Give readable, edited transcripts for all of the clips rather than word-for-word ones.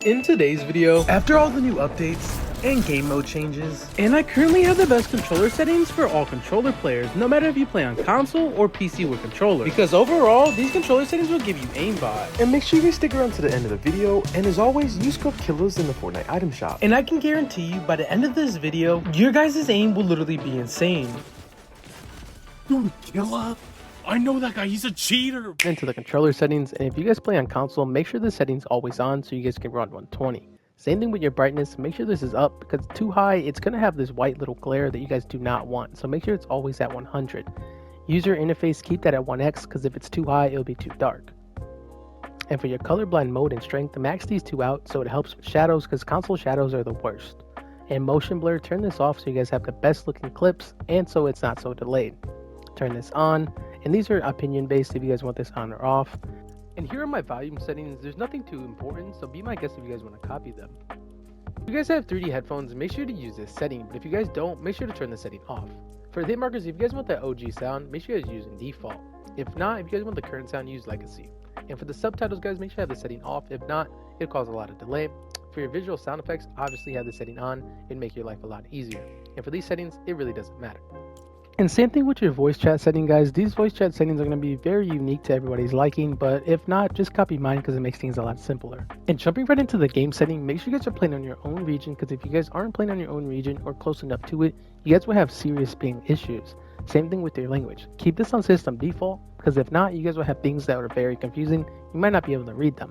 In today's video, after all the new updates and game mode changes, and I currently have the best controller settings for all controller players, no matter if you play on console or PC with controller, because overall, these controller settings will give you aimbot. And make sure you guys stick around to the end of the video, and as always, use code KILLERS in the Fortnite item shop. And I can guarantee you, by the end of this video, your guys' aim will literally be insane. Dude, Killer? I know that guy, he's a cheater! Into the controller settings, and if you guys play on console, make sure the setting's always on so you guys can run 120. Same thing with your brightness, make sure this is up because too high, it's going to have this white little glare that you guys do not want, so make sure it's always at 100. User interface, keep that at 1x because if it's too high, it'll be too dark. And for your colorblind mode and strength, max these two out so it helps with shadows because console shadows are the worst. And motion blur, turn this off so you guys have the best looking clips and so it's not so delayed. Turn this on, and these are opinion based if you guys want this on or off. And here are my volume settings. There's nothing too important, so be my guest if you guys want to copy them. If you guys have 3D headphones, make sure to use this setting, but if you guys don't, make sure to turn the setting off. For the hit markers, if you guys want that OG sound, make sure you guys use in default. If not, if you guys want the current sound, use legacy. And for the subtitles, guys, make sure you have the setting off. If not, it'll cause a lot of delay. For your visual sound effects, obviously have the setting on and make your life a lot easier. And for these settings, it really doesn't matter. And same thing with your voice chat setting, guys. These voice chat settings are going to be very unique to everybody's liking, but if not, just copy mine because it makes things a lot simpler. And jumping right into the game setting, make sure you guys are playing on your own region because if you guys aren't playing on your own region or close enough to it, you guys will have serious ping issues. Same thing with your language. Keep this on system default because if not, you guys will have things that are very confusing. You might not be able to read them.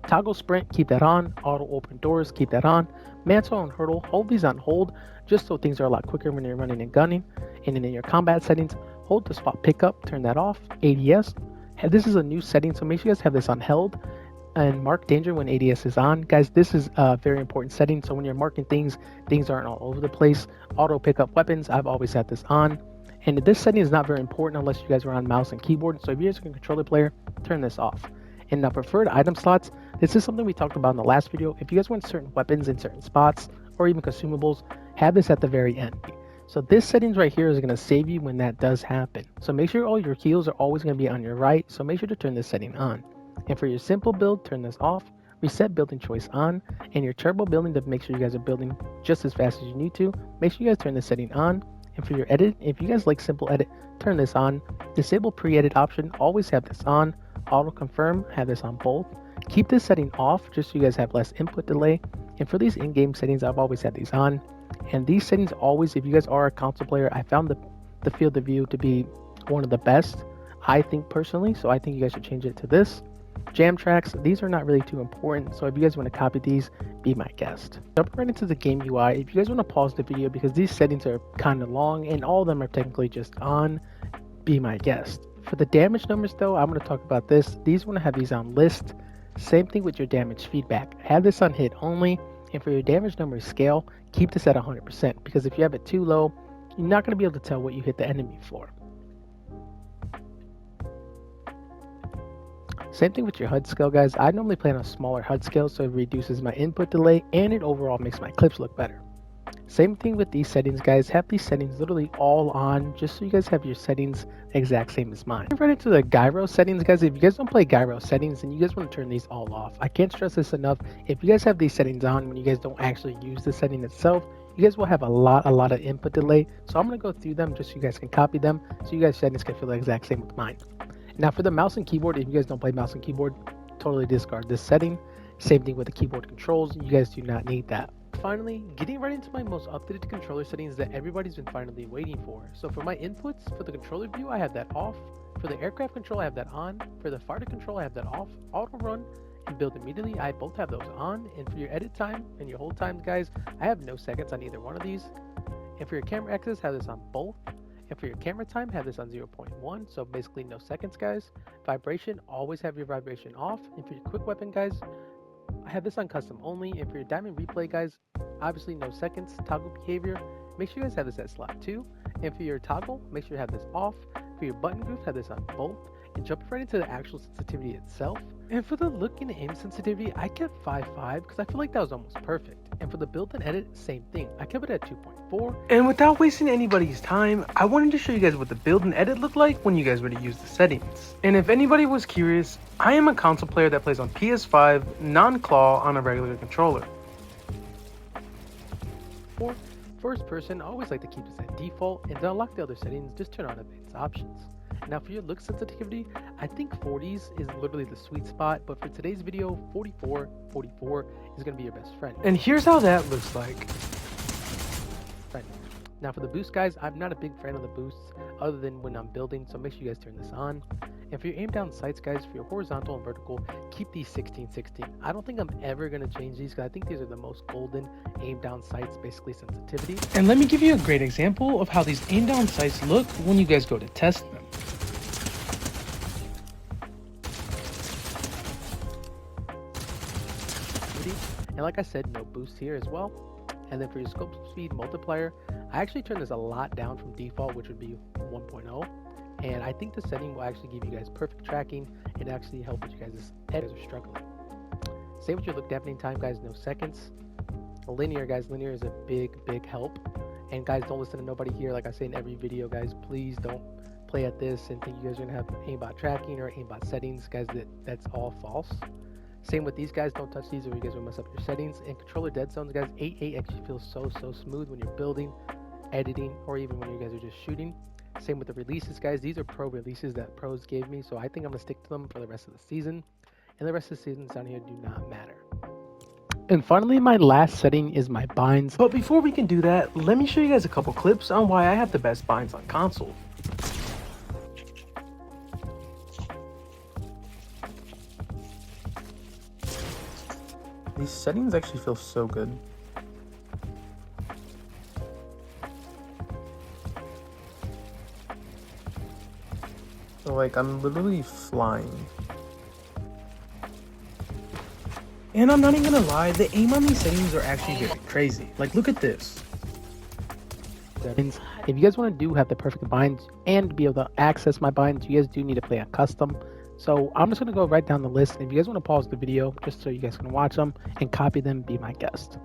Toggle sprint, keep that on. Auto open doors, keep that on. Mantle and hurdle, hold these on hold just so things are a lot quicker when you're running and gunning. And then in your combat settings, hold the spot pickup, turn that off. ADS, this is a new setting, so make sure you guys have this on held. And mark danger when ADS is on. Guys, this is a very important setting, so when you're marking things, things aren't all over the place. Auto pickup weapons, I've always had this on. And this setting is not very important unless you guys are on mouse and keyboard, so if you're just a controller player, turn this off. And now preferred item slots, this is something we talked about in the last video. If you guys want certain weapons in certain spots, or even consumables, have this at the very end. So this settings right here is going to save you when that does happen. So make sure all your heals are always going to be on your right, so make sure to turn this setting on. And for your simple build, turn this off, reset building choice on, and your turbo building to make sure you guys are building just as fast as you need to, make sure you guys turn this setting on. And for your edit, if you guys like simple edit, turn this on. Disable pre-edit option, always have this on. Auto confirm, have this on both. Keep this setting off just so you guys have less input delay. And for these in-game settings, I've always had these on. And these settings always, if you guys are a console player, I found the field of view to be one of the best, I think personally. So I think you guys should change it to this. Jam tracks, these are not really too important. So if you guys want to copy these, be my guest. Jump right into the game UI. If you guys want to pause the video because these settings are kind of long and all of them are technically just on, be my guest. For the damage numbers though, I'm going to talk about this. These want to have these on list. Same thing with your damage feedback. Have this on hit only. And for your damage number scale, keep this at 100% because if you have it too low, you're not going to be able to tell what you hit the enemy for. Same thing with your HUD scale, guys. I normally play on a smaller HUD scale so it reduces my input delay and it overall makes my clips look better. Same thing with these settings, guys. Have these settings literally all on just so you guys have your settings the exact same as mine. Right into the gyro settings, guys. If you guys don't play gyro settings, then you guys want to turn these all off. I can't stress this enough. If you guys have these settings on when you guys don't actually use the setting itself, you guys will have a lot of input delay. So I'm going to go through them just so you guys can copy them so you guys settings can feel the exact same with mine. Now for the mouse and keyboard, if you guys don't play mouse and keyboard, totally discard this setting. Same thing with the keyboard controls. You guys do not need that. Finally, getting right into my most updated controller settings that everybody's been finally waiting for. So for my inputs, for the controller view, I have that off. For the aircraft control, I have that on. For the fighter control, I have that off. Auto run and build immediately, I both have those on. And for your edit time and your hold times, guys, I have no seconds on either one of these. And for your camera access, have this on both. And for your camera time, have this on 0.1, so basically no seconds, guys. Vibration, always have your vibration off. And for your quick weapon, guys, I have this on custom only. And for your diamond replay, guys, obviously no seconds. Toggle behavior, make sure you guys have this at slot 2. And for your toggle, make sure you have this off. For your button groups, have this on both. And jump right into the actual sensitivity itself. And for the look and aim sensitivity, I kept 5.5 because I feel like that was almost perfect. And for the build and edit, same thing. I kept it at 2.4. And without wasting anybody's time, I wanted to show you guys what the build and edit look like when you guys were to use the settings. And if anybody was curious, I am a console player that plays on PS5, non-claw on a regular controller. For first person, I always like to keep this at default, and to unlock the other settings, just turn on advanced options. Now for your look sensitivity, I think 40s is literally the sweet spot, but for today's video, 44 is going to be your best friend. And here's how that looks like. Now for the boost, guys, I'm not a big fan of the boosts other than when I'm building, so make sure you guys turn this on. And for your aim down sights, guys, for your horizontal and vertical, keep these 16-16. I don't think I'm ever going to change these because I think these are the most golden aim down sights, basically sensitivity. And let me give you a great example of how these aim down sights look when you guys go to test them. And like I said, no boost here as well. And then for your scope speed multiplier, I actually turned this a lot down from default, which would be 1.0. And I think the setting will actually give you guys perfect tracking and actually help with you guys as are struggling. Same with your look dampening time, guys, no seconds. Linear, guys, linear is a big help. And guys, don't listen to nobody here. Like I say in every video, guys, please don't play at this and think you guys are gonna have aimbot tracking or aimbot settings, guys. That's all false. Same with these, guys, don't touch these or you guys will mess up your settings. And controller dead zones, guys, 8.8 actually feels so smooth when you're building, editing, or even when you guys are just shooting. Same with the releases, guys. These are pro releases that pros gave me, so I think I'm gonna stick to them for the rest of the season. And the rest of the seasons down here do not matter. And finally, my last setting is my binds. But before we can do that, let me show you guys a couple clips on why I have the best binds on console. These settings actually feel so good. Like, I'm literally flying. And I'm not even gonna lie, the aim on these settings are actually very crazy. Like, look at this. If you guys want to have the perfect binds and be able to access my binds, you guys do need to play on custom. So I'm just going to go right down the list. If you guys want to pause the video just so you guys can watch them and copy them, be my guest.